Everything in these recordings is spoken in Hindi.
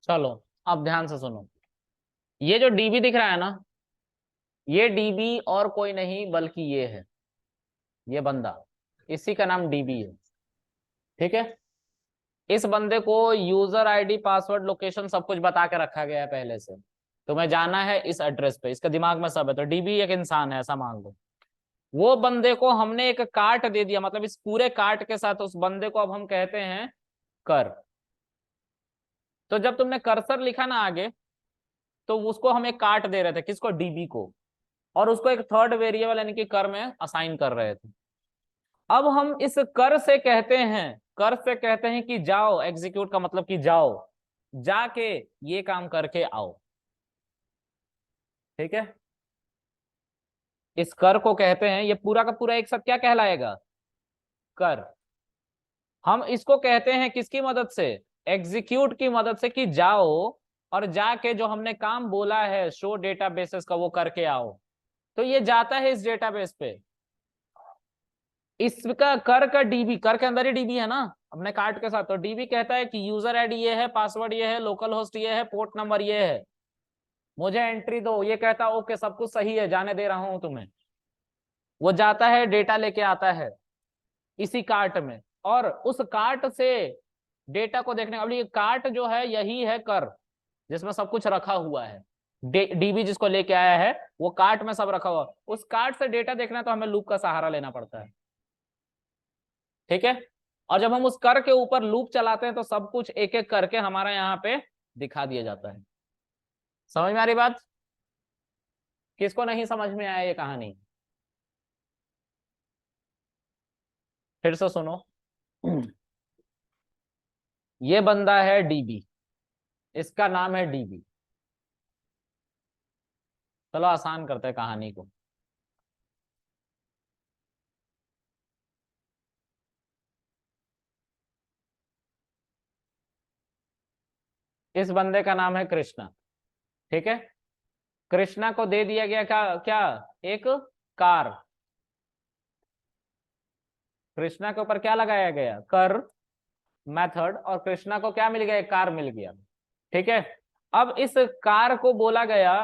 चलो अब ध्यान से सुनो। ये जो डीबी दिख रहा है ना, ये डीबी और कोई नहीं बल्कि ये है, ये बंदा, इसी का नाम डीबी है। ठीक है। इस बंदे को यूजर आईडी पासवर्ड लोकेशन सब कुछ बता के रखा गया है पहले से। तुम्हें जाना है इस एड्रेस पे, इसका दिमाग में सब है। तो डीबी एक इंसान है ऐसा मान लो। वो बंदे को हमने एक कार्ट दे दिया, मतलब इस पूरे कार्ट के साथ उस बंदे को अब हम कहते हैं कर। तो जब तुमने कर्सर लिखा ना आगे, तो उसको हम एक कार्ट दे रहे थे, किसको? डीबी को। और उसको एक थर्ड वेरिएबल यानी कि कर में असाइन कर रहे थे। अब हम इस कर से कहते हैं, कर से कहते हैं कि जाओ, एग्जीक्यूट का मतलब कि जाओ, जाके ये काम करके आओ। ठीक है। इस कर को कहते हैं, ये पूरा का पूरा एक साथ क्या कहलाएगा? कर। हम इसको कहते हैं किसकी मदद से? एग्जीक्यूट की मदद से, कि जाओ और जाके जो हमने काम बोला है शो डेटाबेसेस का वो करके आओ। तो ये जाता है इस डेटाबेस पे। इसका कर का डीबी, कर के अंदर ही डीबी है ना अपने कार्ड के साथ। तो डीबी कहता है कि यूजर आईडी ये है, पासवर्ड ये है, लोकल होस्ट ये है, पोर्ट नंबर ये है, मुझे एंट्री दो। ये कहता है ओके सब कुछ सही है, जाने दे रहा हूं तुम्हें। वो जाता है, डेटा लेके आता है इसी कार्ट में, और उस कार्ट से डेटा को देखने। अब ये कार्ट जो है यही है कर, जिसमें सब कुछ रखा हुआ है। डीबी जिसको लेके आया है वो कार्ट में सब रखा हुआ। उस कार्ट से डेटा देखना है तो हमें लूप का सहारा लेना पड़ता है। ठीक है। और जब हम उस कर के ऊपर लूप चलाते हैं तो सब कुछ एक एक करके हमारा यहाँ पे दिखा दिया जाता है। समझ में आ रही बात? किसको नहीं समझ में आया ये कहानी? फिर से सुनो। ये बंदा है डीबी, इसका नाम है डीबी। चलो आसान करते हैं कहानी को। इस बंदे का नाम है कृष्णा। ठीक है। कृष्णा को दे दिया गया क्या क्या? एक कार। कृष्णा के ऊपर क्या लगाया गया? कर मेथड। और कृष्णा को क्या मिल गया? एक कार मिल गया। ठीक है। अब इस कार को बोला गया,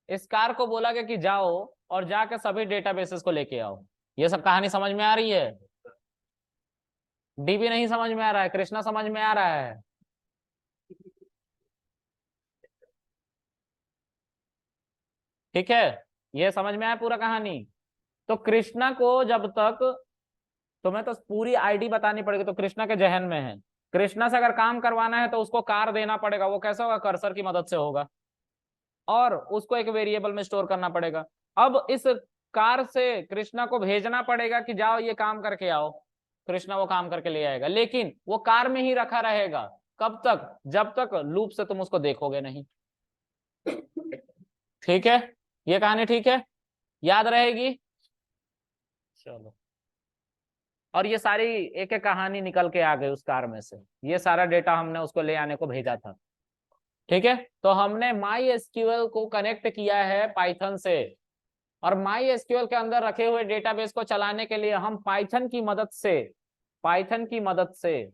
इस कार को बोला गया कि जाओ और जाकर सभी डेटाबेसेस को लेके आओ। ये सब कहानी समझ में आ रही है? डीबी नहीं समझ में आ रहा है, कृष्णा समझ में आ रहा है? ठीक है। ये समझ में आया पूरा कहानी? तो कृष्णा को जब तक, तुम्हें तो पूरी आईडी बतानी पड़ेगी, तो कृष्णा के जहन में है। कृष्णा से अगर काम करवाना है तो उसको कार देना पड़ेगा। वो कैसे होगा? कर्सर की मदद से होगा। और उसको एक वेरिएबल में स्टोर करना पड़ेगा। अब इस कार से कृष्णा को भेजना पड़ेगा कि जाओ ये काम करके आओ। कृष्णा वो काम करके ले आएगा, लेकिन वो कार में ही रखा रहेगा। कब तक? जब तक लूप से तुम उसको देखोगे नहीं। ठीक है। ये कहानी ठीक है? याद रहेगी? चलो। और ये सारी एक एक कहानी निकल के आ गई उस कार में से। ये सारा डेटा हमने उसको ले आने को भेजा था। ठीक है। तो हमने माई एसक्यूएल को कनेक्ट किया है पाइथन से। और माई एसक्यूएल के अंदर रखे हुए डेटाबेस को चलाने के लिए हम पाइथन की मदद से, पाइथन की मदद से,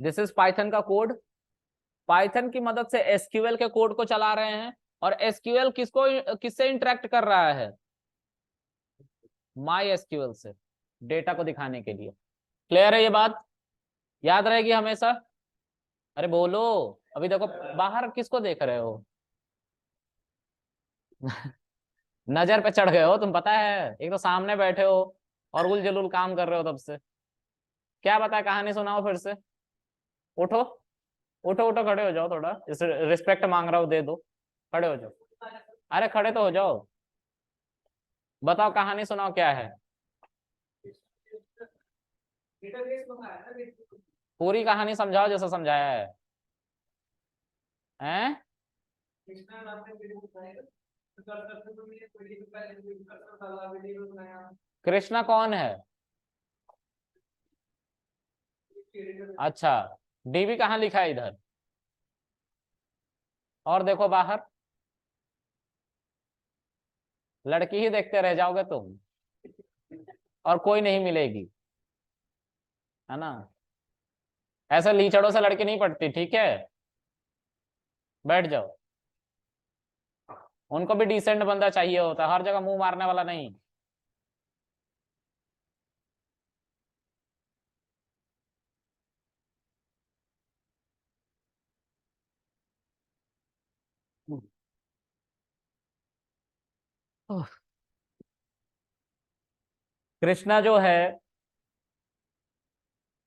दिस इज पाइथन का कोड, पाइथन की मदद से एसक्यूएल के कोड को चला रहे हैं। और एसक्यूएल किसको, किससे इंटरेक्ट कर रहा है? माई एसक्यूएल से, डेटा को दिखाने के लिए। क्लियर है ये बात? याद रहेगी हमेशा? अरे बोलो। अभी देखो, बाहर किसको देख रहे हो? नजर पे चढ़ गए हो तुम, पता है। एक तो सामने बैठे हो और उल जलूल काम कर रहे हो तब से। क्या बताए, कहानी सुनाओ फिर से। उठो, उठो उठो, खड़े हो जाओ, थोड़ा इस रिस्पेक्ट मांग रहा हूँ, दे दो। खड़े हो जाओ। अरे खड़े तो हो जाओ। बताओ कहानी सुनाओ, क्या है? पूरी कहानी समझाओ जैसा समझाया है। हैं? कृष्णा कौन है? अच्छा। डीबी कहाँ लिखा है इधर? और देखो बाहर, लड़की ही देखते रह जाओगे तुम। और कोई नहीं मिलेगी, है ना। ऐसा लीचड़ों से लड़की नहीं पड़ती, ठीक है, बैठ जाओ। उनको भी डिसेंट बंदा चाहिए होता है, हर जगह मुंह मारने वाला नहीं। कृष्णा जो है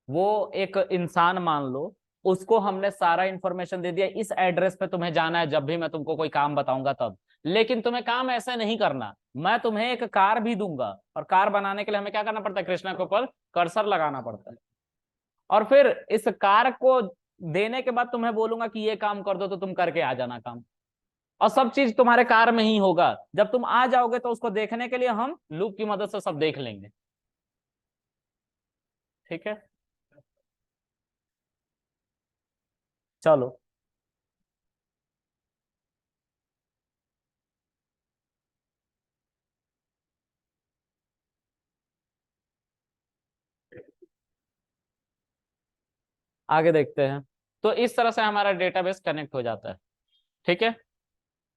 वो एक इंसान मान लो, उसको हमने सारा इंफॉर्मेशन दे दिया, इस एड्रेस पे तुम्हें जाना है जब भी मैं तुमको कोई काम बताऊंगा तब। लेकिन तुम्हें काम ऐसे नहीं करना, मैं तुम्हें एक कार भी दूंगा, और कार बनाने के लिए हमें क्या करना पड़ता है, कृष्णा के ऊपर कर्सर लगाना पड़ता है। और फिर इस कार को देने के बाद तुम्हें बोलूंगा कि ये काम कर दो, तो तुम करके आ जाना काम। और सब चीज तुम्हारे कार में ही होगा, जब तुम आ जाओगे तो उसको देखने के लिए हम लूप की मदद से सब देख लेंगे। ठीक है, चलो। आगे देखते हैं। तो इस तरह से हमारा डेटाबेस कनेक्ट हो जाता है। ठीक है,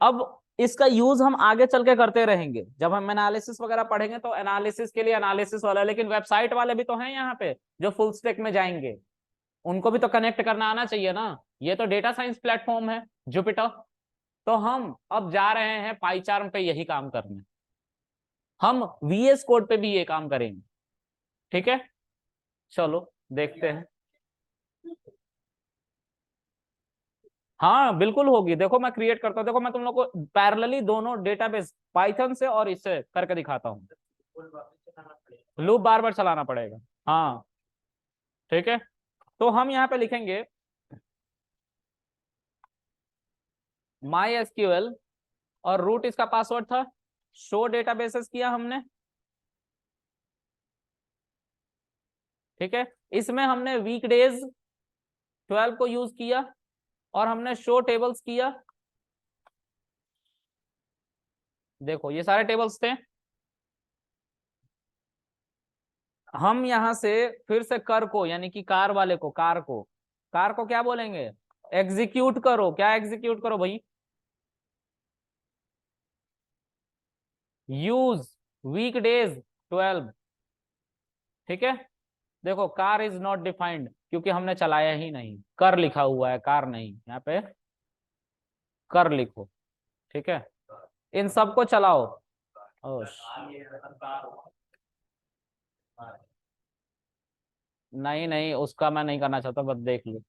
अब इसका यूज हम आगे चल के करते रहेंगे, जब हम एनालिसिस वगैरह पढ़ेंगे तो एनालिसिस के लिए एनालिसिस वाला, लेकिन वेबसाइट वाले भी तो हैं यहाँ पे जो फुल स्टैक में जाएंगे, उनको भी तो कनेक्ट करना आना चाहिए ना। ये तो डेटा साइंस प्लेटफॉर्म है जुपिटर, तो हम अब जा रहे हैं पाईचार्म पे यही काम करने, हम वीएस कोड पे भी ये काम करेंगे। ठीक है, चलो देखते हैं। हाँ बिल्कुल होगी, देखो मैं क्रिएट करता हूँ, देखो मैं तुम लोग को पैरेलली दोनों डेटाबेस पाइथन से और इससे करके दिखाता हूँ। लूप बार बार चलाना पड़ेगा, हाँ। ठीक है, तो हम यहाँ पे लिखेंगे माई एसक्यूएल, और रूट इसका पासवर्ड था, शो डेटाबेसेस किया हमने। ठीक है, इसमें हमने वीकडेज 12 को यूज किया, और हमने शो टेबल्स किया। देखो ये सारे टेबल्स थे। हम यहां से फिर से कर को, यानी कि कार वाले को, कार को क्या बोलेंगे, एग्जीक्यूट करो। क्या एग्जीक्यूट करो भाई, यूज वीकडेज 12। ठीक है, देखो कार इज नॉट डिफाइंड क्योंकि हमने चलाया ही नहीं, कर लिखा हुआ है, कार नहीं, यहाँ पे कर लिखो। ठीक है, इन सबको चलाओ। ओ, नहीं नहीं, उसका मैं नहीं करना चाहता, बस देख लो।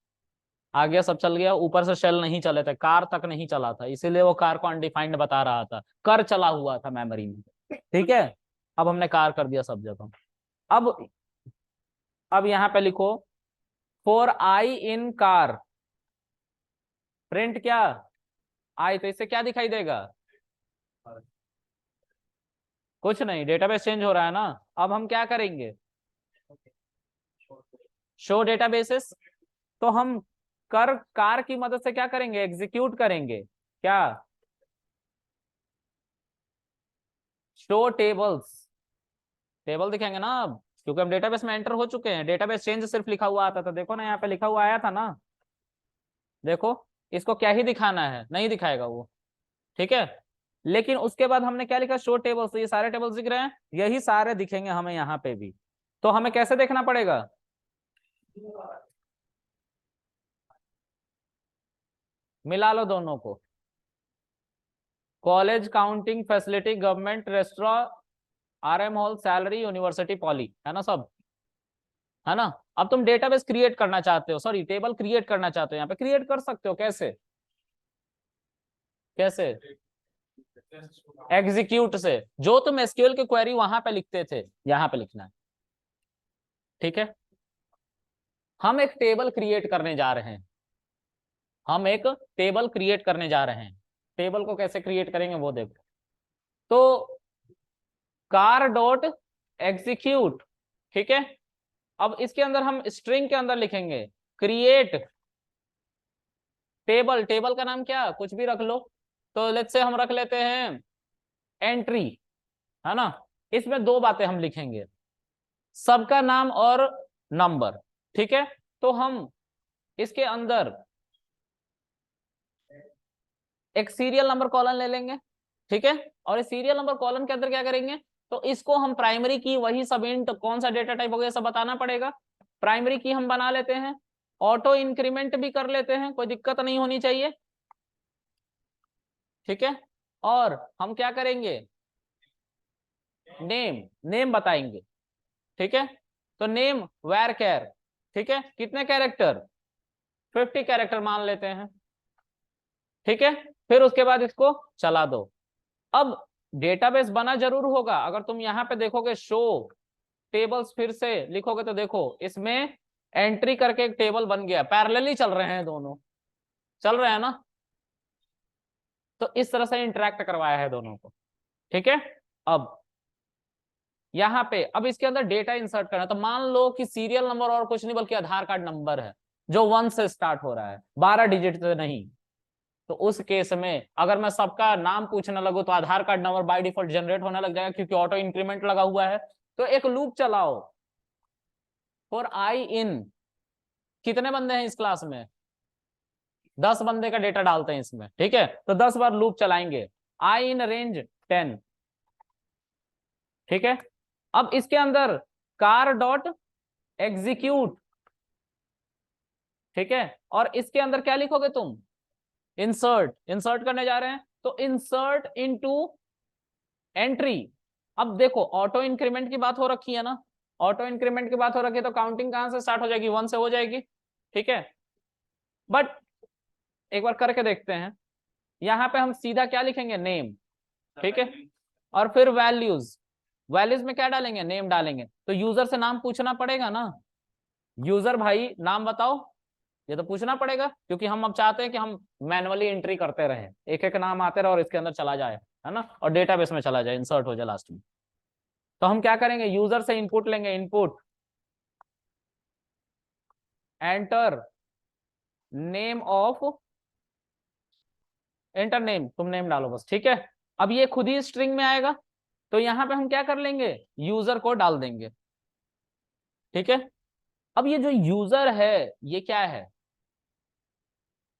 आ गया, सब चल गया, ऊपर से शेल नहीं चले थे, कार तक नहीं चला था, इसीलिए वो कार को अनडिफाइंड बता रहा था, कर चला हुआ था मेमोरी में। ठीक है, अब हमने कार कर दिया सब जगह। अब यहाँ पे लिखो for I in car, print क्या, आई, तो इससे क्या दिखाई देगा, कुछ नहीं, डेटाबेस चेंज हो रहा है ना। अब हम क्या करेंगे, शो डेटाबेसेस, तो हम कर कार की मदद से क्या करेंगे, एग्जीक्यूट करेंगे क्या, शो टेबल्स, टेबल दिखेंगे ना अब, क्योंकि हम डेटाबेस में एंटर हो चुके हैं। डेटाबेस चेंज सिर्फ लिखा हुआ आता था, देखो ना यहाँ पे लिखा हुआ आया था ना, देखो, इसको क्या ही दिखाना है, नहीं दिखाएगा वो। ठीक है, लेकिन उसके बाद हमने क्या लिखा, शो टेबल्स, तो ये सारे टेबल्स दिख रहे हैं, यही सारे दिखेंगे हमें यहाँ पे भी। तो हमें कैसे देखना पड़ेगा, मिला लो दोनों को, college, counting facility, government, restaurant, RM hall, salary, university, poly, है ना सब, है ना। अब तुम डेटाबेस क्रिएट करना चाहते हो, सॉरी टेबल क्रिएट करना चाहते हो, यहाँ पे क्रिएट कर सकते हो, कैसे, कैसे, एग्जीक्यूट से, जो तुम एसक्यूएल की क्वेरी वहां पे लिखते थे यहाँ पे लिखना है। ठीक है, हम एक टेबल क्रिएट करने जा रहे हैं, हम एक टेबल क्रिएट करने जा रहे हैं। टेबल को कैसे क्रिएट करेंगे वो देखो, तो कार डॉट एग्जीक्यूट। ठीक है, अब इसके अंदर हम स्ट्रिंग के अंदर लिखेंगे क्रिएट टेबल, टेबल का नाम क्या, कुछ भी रख लो, तो लेट्स से हम रख लेते हैं एंट्री, है ना। इसमें दो बातें हम लिखेंगे, सबका नाम और नंबर। ठीक है, तो हम इसके अंदर एक सीरियल नंबर कॉलन ले लेंगे। ठीक है, और इस सीरियल नंबर कॉलन के अंदर क्या करेंगे, तो इसको हम प्राइमरी की, वही सब इंट कौन सा डेटा टाइप हो गया सब बताना पड़ेगा। प्राइमरी की हम बना लेते हैं, ऑटो इंक्रीमेंट भी कर लेते हैं, कोई दिक्कत नहीं होनी चाहिए। ठीक है, और हम क्या करेंगे, नेम, नेम बताएंगे। ठीक है, तो नेम वेर कैर। ठीक है, कितने कैरेक्टर, 50 कैरेक्टर मान लेते हैं। ठीक है, फिर उसके बाद इसको चला दो। अब डेटाबेस बना जरूर होगा, अगर तुम यहां पे देखोगे शो टेबल्स फिर से लिखोगे तो देखो इसमें एंट्री करके एक टेबल बन गया, पैरेलली चल रहे हैं दोनों, चल रहे हैं ना। तो इस तरह से इंटरेक्ट करवाया है दोनों को। ठीक है, अब यहाँ पे अब इसके अंदर डेटा इंसर्ट करना, तो मान लो कि सीरियल नंबर और कुछ नहीं बल्कि आधार कार्ड नंबर है, जो 1 से स्टार्ट हो रहा है, 12 डिजिट से नहीं। तो उस केस में अगर मैं सबका नाम पूछने लगूं तो Aadhaar card number by default generate होने लग जाएगा, क्योंकि ऑटो इंक्रीमेंट लगा हुआ है। तो एक लूप चलाओ फॉर आई इन, कितने बंदे हैं इस क्लास में, 10 बंदे का डेटा डालते हैं इसमें। ठीक है, तो 10 बार लूप चलाएंगे, आई इन रेंज 10। ठीक है, अब इसके अंदर कार डॉट एग्जीक्यूट। ठीक है, और इसके अंदर क्या लिखोगे तुम, इंसर्ट, इंसर्ट करने जा रहे हैं तो इंसर्ट इनटू एंट्री। अब देखो ऑटो इंक्रीमेंट की बात हो रखी है ना, ऑटो इंक्रीमेंट की बात हो रखी है, तो काउंटिंग कहां से स्टार्ट हो जाएगी, 1 से हो जाएगी। ठीक है, बट एक बार करके देखते हैं, यहां पे हम सीधा क्या लिखेंगे, नेम। ठीक है, और फिर वैल्यूज, वैल्यूज में क्या डालेंगे, नेम डालेंगे। तो यूजर से नाम पूछना पड़ेगा ना, यूजर भाई नाम बताओ, ये तो पूछना पड़ेगा, क्योंकि हम अब चाहते हैं कि हम मैनुअली एंट्री करते रहे, एक एक नाम आते रहे और इसके अंदर चला जाए, है ना, और डेटाबेस में चला जाए, इंसर्ट हो जाए लास्ट में। तो हम क्या करेंगे, यूजर से इनपुट लेंगे, input enter name of, enter name, तुम नेम डालो बस। ठीक है, अब ये खुद ही स्ट्रिंग में आएगा, तो यहां पे हम क्या कर लेंगे, यूजर को डाल देंगे। ठीक है, अब ये जो यूजर है ये क्या है,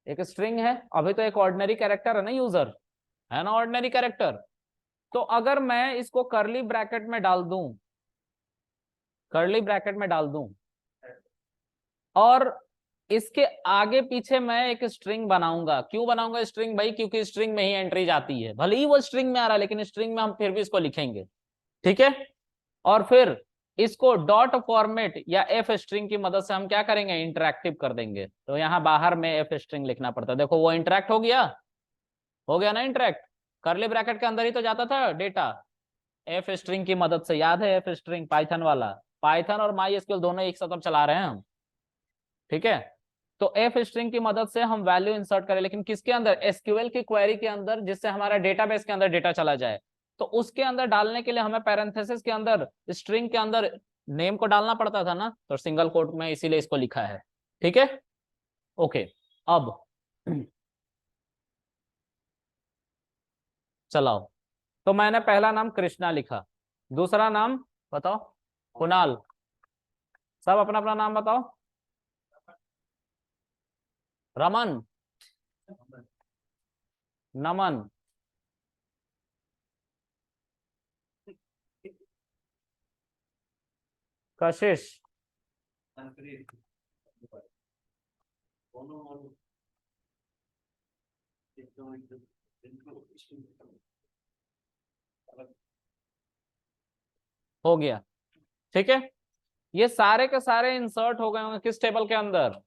एक स्ट्रिंग है, अभी तो एक ऑर्डिनरी कैरेक्टर है ना यूजर, है ना ऑर्डिनरी कैरेक्टर। तो अगर मैं इसको करली ब्रैकेट में डाल दूं, करली ब्रैकेट में डाल दूं, और इसके आगे पीछे मैं एक स्ट्रिंग बनाऊंगा, क्यों बनाऊंगा स्ट्रिंग भाई, क्योंकि स्ट्रिंग में ही एंट्री जाती है, भले ही वो स्ट्रिंग में आ रहा है लेकिन स्ट्रिंग में हम फिर भी इसको लिखेंगे। ठीक है, और फिर इसको डॉट फॉर्मेट या एफ स्ट्रिंग की मदद से हम क्या करेंगे, इंटरेक्टिव कर देंगे। तो यहाँ बाहर में एफ स्ट्रिंग लिखना पड़ता है, देखो वो इंटरेक्ट हो गया ना इंटरेक्ट, करली ब्रैकेट के अंदर ही तो जाता था डेटा, एफ स्ट्रिंग की मदद से, याद है एफ स्ट्रिंग पाइथन वाला, पाइथन और माई एसक्यूएल दोनों एक साथ अब चला रहे हैं हम। ठीक है, तो एफ स्ट्रिंग की मदद से हम वैल्यू इंसर्ट करें, लेकिन किसके अंदर, एसक्यूएल की क्वेरी के अंदर, जिससे हमारा डेटाबेस के अंदर डेटा चला जाए। तो उसके अंदर डालने के लिए हमें पैरेंथेसिस के अंदर, स्ट्रिंग के अंदर नेम को डालना पड़ता था ना, तो सिंगल कोट में इसीलिए इसको लिखा है। ठीक है, ओके, अब चलाओ। तो मैंने पहला नाम कृष्णा लिखा, दूसरा नाम बताओ, कुणाल, सब अपना अपना नाम बताओ, रमन, नमन, कशिश, हो गया। ठीक है, ये सारे के सारे इंसर्ट हो गए होंगे किस टेबल के अंदर,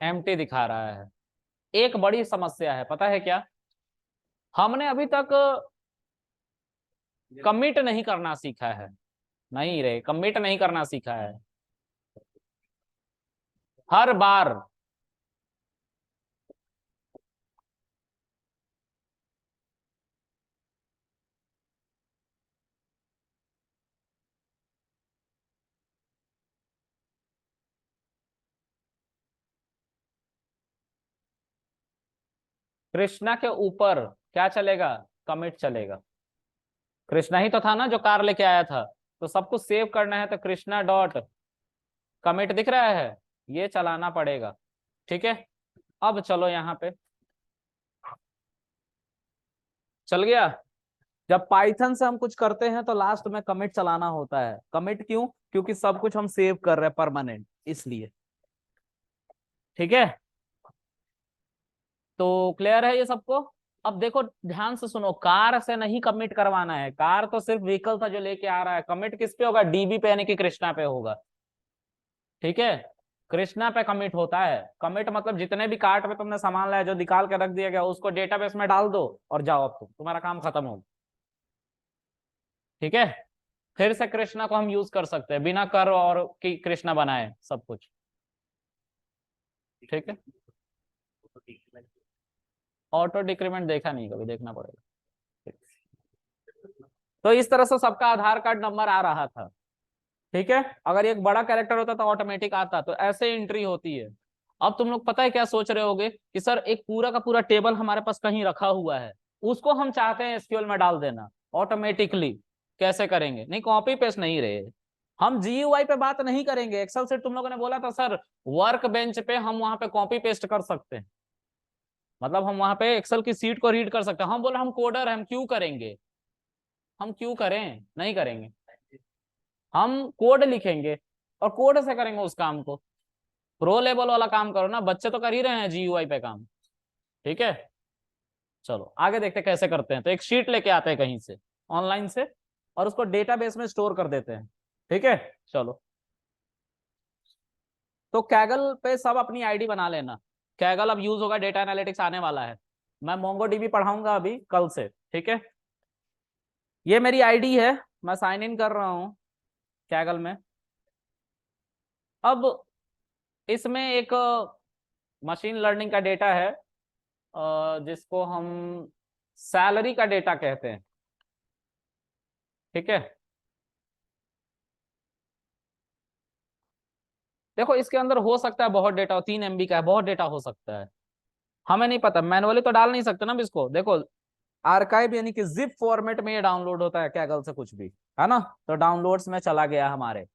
एम्प्टी दिखा रहा है। एक बड़ी समस्या है, पता है क्या, हमने अभी तक कमिट नहीं करना सीखा है, नहीं रे, कमिट नहीं करना सीखा है। हर बार कृष्णा के ऊपर क्या चलेगा, कमिट चलेगा। कृष्णा ही तो था ना जो कार लेके आया था, तो सब कुछ सेव करना है तो कृष्णा डॉट कमिट दिख रहा है, ये चलाना पड़ेगा। ठीक है, अब चलो यहाँ पे चल गया। जब पाइथन से हम कुछ करते हैं तो लास्ट में कमिट चलाना होता है। कमिट क्यों? क्योंकि सब कुछ हम सेव कर रहे हैं परमानेंट, इसलिए। ठीक है, तो क्लियर है ये सबको? अब देखो ध्यान से सुनो, कार से नहीं कमिट करवाना है, कार तो सिर्फ व्हीकल था जो लेके आ रहा है। कमिट किस पे होगा? डीबी पे, यानी कि कृष्णा पे होगा। ठीक है, कृष्णा पे कमिट होता है। कमिट मतलब जितने भी कार्ट में तुमने सामान लाया जो निकाल के रख दिया गया, उसको डेटाबेस में डाल दो और जाओ, अब तुम्हारा काम खत्म हो। ठीक है, फिर से कृष्णा को हम यूज कर सकते हैं बिना कर और कि कृष्णा बनाए सब कुछ। ठीक है, ऑटो डिक्रीमेंट देखा नहीं कभी, देखना पड़ेगा। तो इस तरह से सबका आधार कार्ड नंबर आ रहा था। ठीक है, अगर एक बड़ा कैरेक्टर होता तो ऑटोमेटिक आता, तो ऐसे एंट्री होती है। अब तुम लोग पता है क्या सोच रहे होगे कि सर एक पूरा का पूरा टेबल हमारे पास कहीं रखा हुआ है, उसको हम चाहते हैं एसक्यूएल में डाल देना ऑटोमेटिकली। कैसे करेंगे? नहीं, कॉपी पेस्ट नहीं रहे, हम जीयूआई पे बात नहीं करेंगे। एक्सेल से तुम लोगों ने बोला था सर वर्क बेंच पे हम वहां पे कॉपी पेस्ट कर सकते हैं, मतलब हम वहां पे एक्सेल की सीट को रीड कर सकते हैं। हम बोला हम कोडर हैं, हम क्यों करेंगे, हम क्यों करें, नहीं करेंगे। हम कोड लिखेंगे और कोड से करेंगे उस काम को। प्रो लेवल वाला काम करो ना, बच्चे तो कर ही रहे हैं जीयूआई पे काम। ठीक है, चलो आगे देखते हैं कैसे करते हैं। तो एक शीट लेके आते हैं कहीं से ऑनलाइन से, और उसको डेटाबेस में स्टोर कर देते हैं। ठीक है, चलो। तो कैगल पे सब अपनी आईडी बना लेना। कैगल अब यूज होगा, डेटा एनालिटिक्स आने वाला है। मैं मोंगोडीबी पढ़ाऊंगा अभी कल से। ठीक है, ये मेरी आईडी है, मैं साइन इन कर रहा हूँ कैगल में। अब इसमें एक मशीन लर्निंग का डेटा है, जिसको हम सैलरी का डेटा कहते हैं। ठीक है, देखो इसके अंदर हो सकता है बहुत डेटा हो, 3 MB का है, बहुत डेटा हो सकता है, हमें नहीं पता। मैनुअली तो डाल नहीं सकते ना इसको। देखो आर्काइव यानी कि जिप फॉर्मेट में ये डाउनलोड होता है कैगल से कुछ भी, है ना। तो डाउनलोड्स में चला गया हमारे,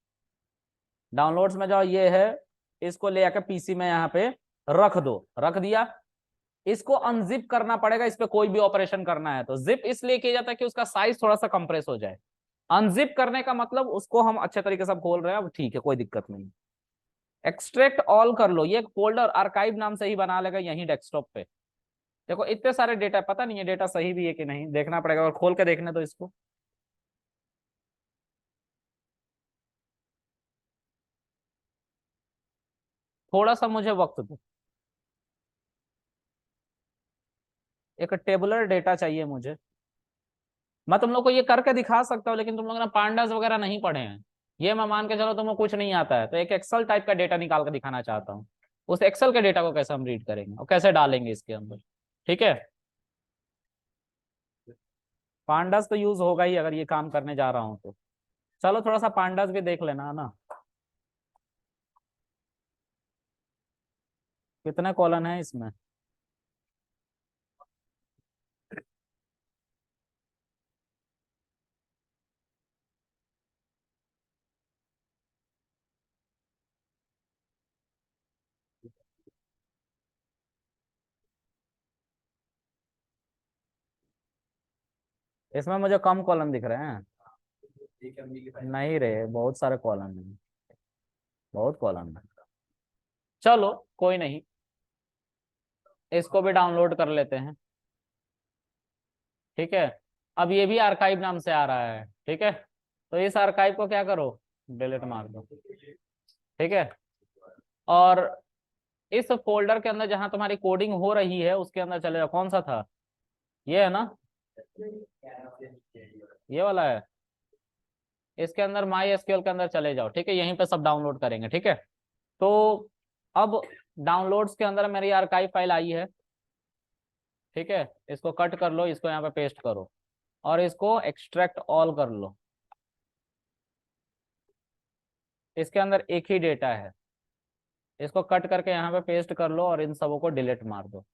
डाउनलोड्स में जाओ, ये है, इसको ले आकर पीसी में यहाँ पे रख दो, रख दिया। इसको अनजिप करना पड़ेगा, इस पे कोई भी ऑपरेशन करना है तो। जिप इसलिए किया जाता है कि उसका साइज थोड़ा सा कंप्रेस हो जाए। अनजिप करने का मतलब उसको हम अच्छे तरीके से खोल रहे हैं, अब ठीक है, कोई दिक्कत नहीं। एक्सट्रैक्ट ऑल कर लो, ये एक फोल्डर आर्काइव नाम से ही बना लेगा यहीं डेस्कटॉप पे। देखो इतने सारे डेटा, पता नहीं है डेटा सही भी है कि नहीं, देखना पड़ेगा, और खोल के देखने दो इसको। थोड़ा सा मुझे वक्त दो, एक टेबुलर डेटा चाहिए मुझे। मैं तुम लोग को ये करके दिखा सकता हूँ, लेकिन तुम लोग ना पांडास वगैरह नहीं पढ़े हैं, ये मैं मान के चलो तुमको कुछ नहीं आता है, तो एक एक्सेल टाइप का डेटा निकाल के दिखाना चाहता हूँ। उस एक्सेल के डेटा को कैसे हम रीड करेंगे और कैसे डालेंगे इसके अंदर। ठीक है, पांडास तो यूज होगा ही अगर ये काम करने जा रहा हूँ तो। चलो थोड़ा सा पांडास भी देख लेना, है ना। कितने कॉलन है इसमें? इसमें मुझे कम कॉलम दिख रहे हैं। नहीं रहे, बहुत सारे कॉलम है, बहुत कॉलम है। चलो कोई नहीं, इसको भी डाउनलोड कर लेते हैं। ठीक है, अब ये भी आर्काइव नाम से आ रहा है। ठीक है, तो इस आर्काइव को क्या करो, डिलीट मार दो। ठीक है, और इस फोल्डर के अंदर जहां तुम्हारी कोडिंग हो रही है उसके अंदर चले जाओ। कौन सा था? ये है ना, ये वाला है। इसके अंदर माई एसक्यूएल के अंदर चले जाओ। ठीक है, यहीं पे सब डाउनलोड करेंगे। ठीक है, तो अब डाउनलोड्स के अंदर मेरी आर्काइव फाइल आई है। ठीक है, इसको कट कर लो, इसको यहाँ पे पेस्ट करो, और इसको एक्सट्रैक्ट ऑल कर लो। इसके अंदर एक ही डेटा है, इसको कट करके यहाँ पे पेस्ट कर लो और इन सबों को डिलीट मार दो।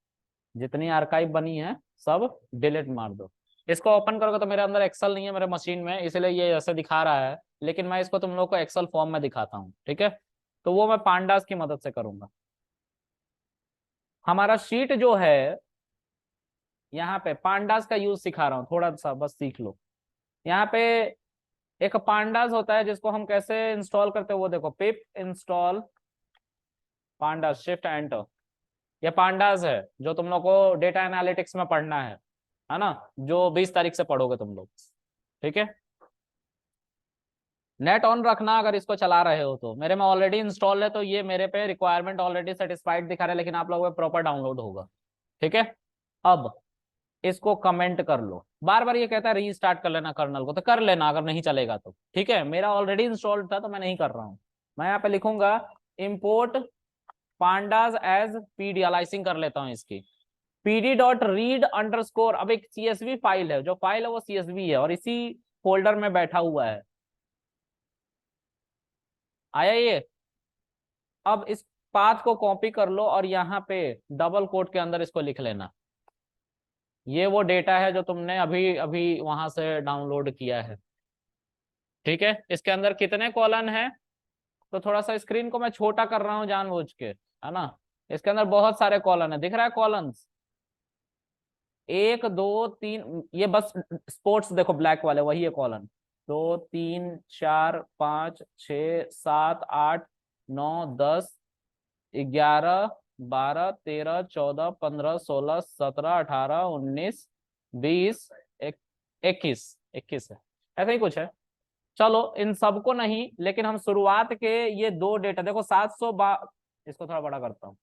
जितनी आर्काइव बनी है सब डिलीट मार दो। इसको ओपन करोगे तो मेरे अंदर एक्सेल नहीं है मेरे मशीन में, इसलिए ये ऐसे दिखा रहा है, लेकिन मैं इसको तुम लोग को एक्सेल फॉर्म में दिखाता हूँ, ठीक है। तो वो मैं पांडास की मदद से करूंगा। हमारा शीट जो है, यहाँ पे पांडास का यूज सिखा रहा हूँ, थोड़ा सा बस सीख लो। यहाँ पे एक पांडास होता है जिसको हम कैसे इंस्टॉल करते हैं वो देखो, पिप इंस्टॉल पांडास, शिफ्ट एंटर। ये पांडास है जो तुम लोग को डेटा एनालिटिक्स में पढ़ना है ना, जो 20 तारीख से पढ़ोगे तुम लोग, ठीक है। नेट ऑन रखना अगर इसको चला रहे हो तो, मेरे में ऑलरेडी इंस्टॉल है तो ये मेरे पे रिक्वायरमेंट ऑलरेडी सेटिस्फाइड दिखा रहा है, लेकिन आप लोगों पे प्रॉपर डाउनलोड होगा, ठीक है। अब इसको कमेंट कर लो, बार बार ये कहता है रीस्टार्ट कर लेना कर्नल को, तो कर लेना अगर नहीं चलेगा तो, ठीक है। मेरा ऑलरेडी इंस्टॉल्ड था तो मैं नहीं कर रहा हूँ। मैं यहाँ पे लिखूंगा import pandas as pd, aliasing कर लेता हूँ इसकी, पीडी डॉट रीड अंडरस्कोर। अब एक सीएसवी फाइल है, जो फाइल है वो सीएसवी है और इसी फोल्डर में बैठा हुआ है, आया ये। अब इस पाथ को कॉपी कर लो और यहाँ पे डबल कोट के अंदर इसको लिख लेना, ये वो डेटा है जो तुमने अभी अभी वहां से डाउनलोड किया है, ठीक है। इसके अंदर कितने कॉलन है, तो थोड़ा सा स्क्रीन को मैं छोटा कर रहा हूँ जानबूझ के, है ना। इसके अंदर बहुत सारे कॉलन है, दिख रहा है कॉलम्स, 1 2 3, ये बस स्पोर्ट्स देखो ब्लैक वाले वही है कॉलन, 2 3 4 5 6 7 8 9 10 11 12 13 14 15 16 17 18 19 20 21 है, ऐसा ही कुछ है। चलो इन सबको नहीं, लेकिन हम शुरुआत के ये दो डेटा देखो, 700 इसको थोड़ा बड़ा करता हूँ,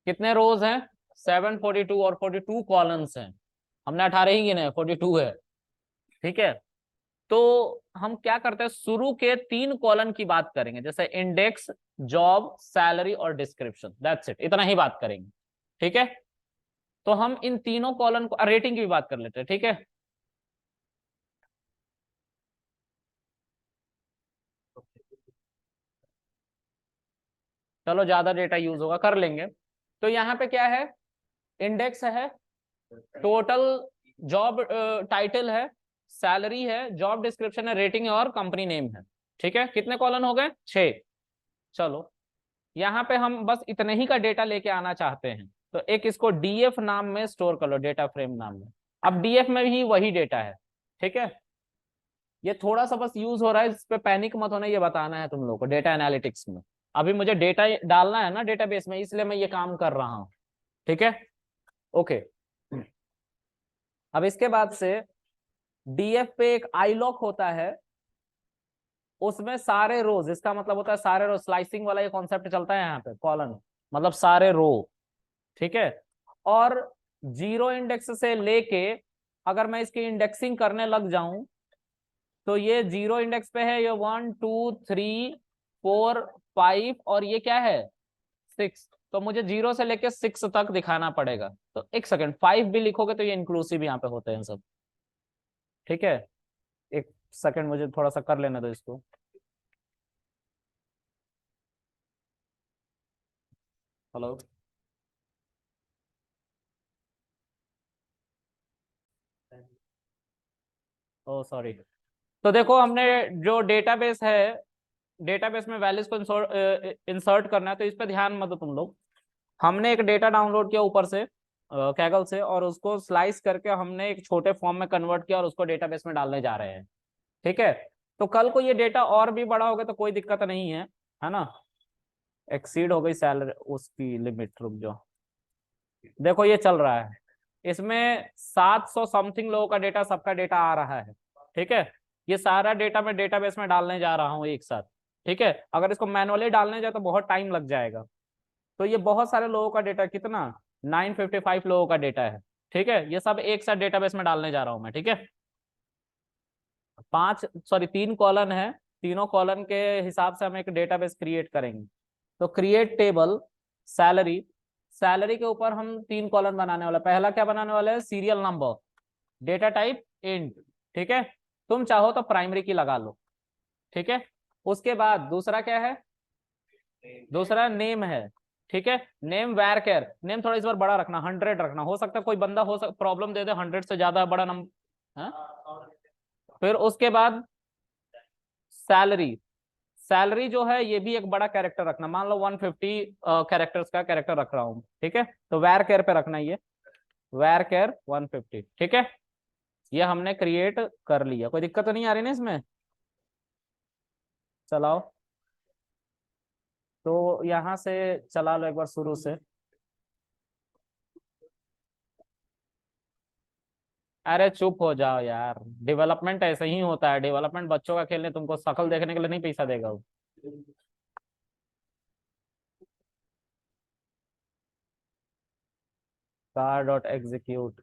कितने रोज हैं 742 और 42 कॉलम्स हैं, हमने 18 ही गिने, 42 है, ठीक है। तो हम क्या करते हैं, शुरू के 3 कॉलम की बात करेंगे, जैसे इंडेक्स, जॉब, सैलरी और डिस्क्रिप्शन, दैट्स इट, इतना ही बात करेंगे, ठीक है। तो हम इन तीनों कॉलम को, रेटिंग की भी बात कर लेते हैं, ठीक है। चलो ज्यादा डेटा यूज होगा, कर लेंगे। तो यहाँ पे क्या है, इंडेक्स है, टोटल जॉब टाइटल है, सैलरी है, जॉब डिस्क्रिप्शन है, रेटिंग है और कंपनी नेम है, ठीक है। कितने कॉलम हो गए, 6। चलो यहाँ पे हम बस इतने ही का डेटा लेके आना चाहते हैं, तो एक इसको डीएफ नाम में स्टोर कर लो, डेटा फ्रेम नाम में। अब डीएफ में भी वही डेटा है, ठीक है। ये थोड़ा सा बस यूज हो रहा है, इस पे पैनिक मत होना, ये बताना है तुम लोग को डेटा एनालिटिक्स में। अभी मुझे डेटा डालना है ना डेटाबेस में, इसलिए मैं ये काम कर रहा हूँ, ठीक है। ओके, अब इसके बाद से डीएफ पे एक आई लॉक होता है, उसमें सारे रोज, इसका मतलब होता है सारे रो, स्लाइसिंग वाला ये कॉन्सेप्ट चलता है यहाँ पे, कॉलन मतलब सारे रो, ठीक है। और जीरो इंडेक्स से लेके अगर मैं इसकी इंडेक्सिंग करने लग जाऊं, तो ये जीरो इंडेक्स पे है, ये 1 2 3 4 5 और ये क्या है 6, तो मुझे 0 से लेके 6 तक दिखाना पड़ेगा। तो एक सेकंड, 5 भी लिखोगे तो ये इंक्लूसिव यहाँ पे होते हैं सब, ठीक है। एक सेकंड मुझे थोड़ा सा कर लेने दो इसको। हेलो, ओ सॉरी। तो देखो हमने जो डेटाबेस है, डेटाबेस में वैल्यूज को इंसर्ट करना है, तो इस पे ध्यान मत दो तुम लोग। हमने एक डेटा डाउनलोड किया ऊपर से कैगल से, और उसको स्लाइस करके हमने एक छोटे फॉर्म में कन्वर्ट किया और उसको डेटाबेस में डालने जा रहे हैं, ठीक है। तो कल को ये डेटा और भी बड़ा होगा तो कोई दिक्कत नहीं है ना। एक्सीड हो गई सैलरी उसकी लिमिट, रुक जाओ, देखो ये चल रहा है, इसमें 700 समथिंग लोगों का डेटा, सबका डेटा आ रहा है, ठीक है। ये सारा डेटा मैं डेटाबेस में डालने जा रहा हूँ एक साथ, ठीक है। अगर इसको मैनुअली डालने जाए तो बहुत टाइम लग जाएगा। तो ये बहुत सारे लोगों का डेटा, कितना 955 लोगों का डेटा है, ठीक है। ये सब एक साथ डेटाबेस में डालने जा रहा हूँ मैं, ठीक है। 3 कॉलन है, तीनों कॉलन के हिसाब से हम एक डेटाबेस क्रिएट करेंगे। तो क्रिएट टेबल सैलरी, सैलरी के ऊपर हम 3 कॉलम बनाने वाला, पहला क्या बनाने वाला है, serial number, data type int, ठीक है। तुम चाहो तो प्राइमरी की लगा लो, ठीक है। उसके बाद दूसरा क्या है, दूसरा नेम है, ठीक है। नेम वेर केयर, नेम थोड़ा इस बार बड़ा रखना, 100 रखना, हो सकता है कोई बंदा प्रॉब्लम दे दे 100 से ज्यादा बड़ा नंबर। फिर उसके बाद सैलरी, सैलरी जो है ये भी एक बड़ा कैरेक्टर रखना, मान लो 150 कैरेक्टर्स का कैरेक्टर रख रहा हूं, ठीक है, तो वेर केयर पे रखना ये, वेर केयर 150, ठीक है। ये हमने क्रिएट कर लिया, कोई दिक्कत तो नहीं आ रही ना इसमें? चलाओ, तो यहां से चला लो एक बार शुरू से। अरे चुप हो जाओ यार, डेवलपमेंट ऐसे ही होता है, डेवलपमेंट बच्चों का खेलने, तुमको शक्ल देखने के लिए नहीं पैसा देगा वो। Car dot execute,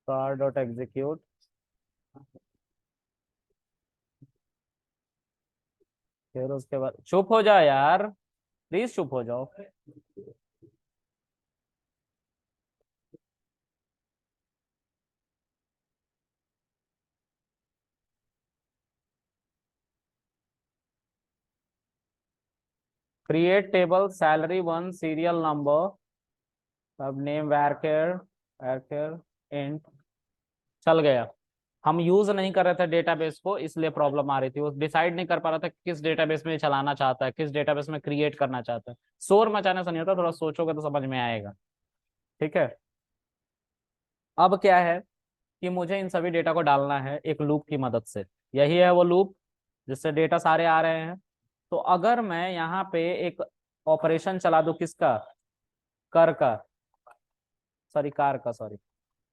car dot execute, फिर उसके बाद चुप हो जाओ यार, प्लीज चुप हो जाओ। Create table salary one serial number, अब नेम वेरकेर इंट, चल गया। हम यूज नहीं कर रहे थे डेटाबेस को, इसलिए प्रॉब्लम आ रही थी, वो डिसाइड नहीं कर पा रहा था किस डेटाबेस में चलाना चाहता है, किस डेटाबेस में क्रिएट करना चाहता है। शोर मचाने से नहीं होता, थोड़ा सोचोगे तो समझ में आएगा, ठीक है। अब क्या है कि मुझे इन सभी डेटा को डालना है एक लूप की मदद से, यही है वो लूप जिससे डेटा सारे आ रहे हैं। तो अगर मैं यहाँ पे एक ऑपरेशन चला दूं, किसका, कर का, सॉरी कार का, सॉरी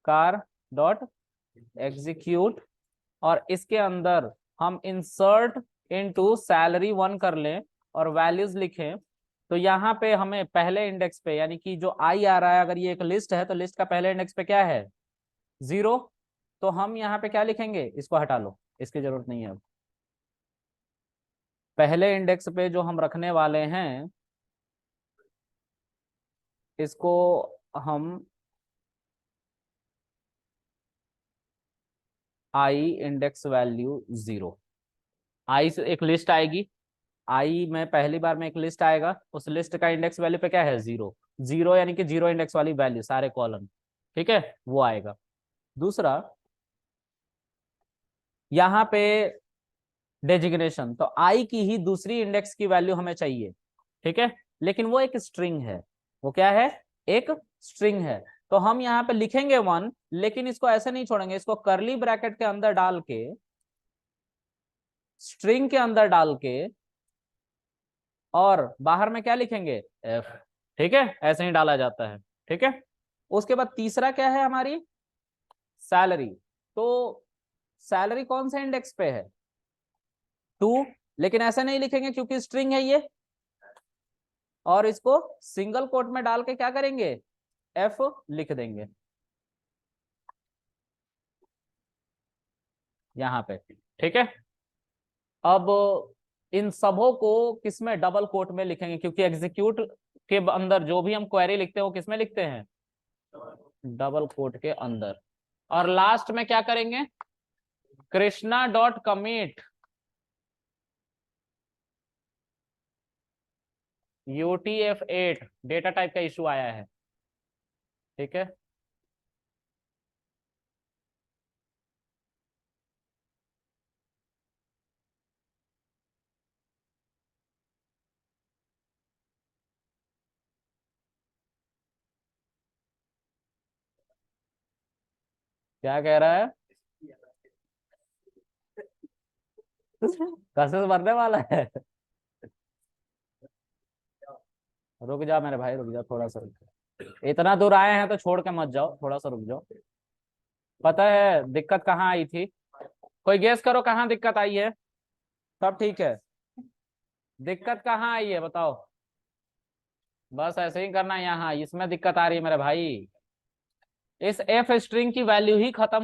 कार डॉट एग्जीक्यूट, और इसके अंदर हम इंसर्ट इनटू सैलरी वन कर लें और वैल्यूज लिखें, तो यहाँ पे हमें पहले इंडेक्स पे, यानी कि जो आई आ रहा है, अगर ये एक लिस्ट है तो लिस्ट का पहले इंडेक्स पे क्या है, 0, तो हम यहाँ पे क्या लिखेंगे, इसको हटा लो, इसकी जरूरत नहीं है अब। पहले इंडेक्स पे जो हम रखने वाले हैं, इसको हम आई इंडेक्स वैल्यू 0, आई से एक लिस्ट आएगी, आई में पहली बार में एक लिस्ट आएगा, उस लिस्ट का इंडेक्स वैल्यू पे क्या है, 0, 0 यानी कि 0 इंडेक्स वाली वैल्यू सारे कॉलम, ठीक है, वो आएगा। दूसरा, यहाँ पे डेजिग्नेशन, तो आई की ही दूसरी इंडेक्स की वैल्यू हमें चाहिए, ठीक है, लेकिन वो एक स्ट्रिंग है, वो क्या है, एक स्ट्रिंग है। तो हम यहाँ पे लिखेंगे 1, लेकिन इसको ऐसे नहीं छोड़ेंगे, इसको करली ब्रैकेट के अंदर डाल के, स्ट्रिंग के अंदर डाल के, और बाहर में क्या लिखेंगे, एफ, ठीक है, ऐसे ही डाला जाता है, ठीक है। उसके बाद तीसरा क्या है हमारी, सैलरी, तो सैलरी कौन से इंडेक्स पे है, 2, लेकिन ऐसे नहीं लिखेंगे क्योंकि स्ट्रिंग है ये, और इसको सिंगल कोट में डाल के क्या करेंगे, एफ लिख देंगे यहाँ पे, ठीक है। अब इन सबों को किसमें, डबल कोट में लिखेंगे, क्योंकि एग्जीक्यूट के अंदर जो भी हम क्वेरी लिखते हैं वो किसमें लिखते हैं, डबल कोट के अंदर। और लास्ट में क्या करेंगे, Krishna dot commit UTF-8, data type का इशू आया है, ठीक है। क्या कह रहा है, कसस भरने वाला है, रुक जा मेरे भाई, रुक जा थोड़ा सा, इतना दूर आए हैं तो छोड़ के मत जाओ, थोड़ा सा रुक जाओ। पता है दिक्कत कहाँ आई थी, कोई गेस करो कहाँ दिक्कत आई है, सब ठीक है, दिक्कत कहाँ आई है बताओ, बस ऐसे ही करना है, यहाँ इसमें दिक्कत आ रही है मेरे भाई, इस एफ स्ट्रिंग की वैल्यू ही खत्म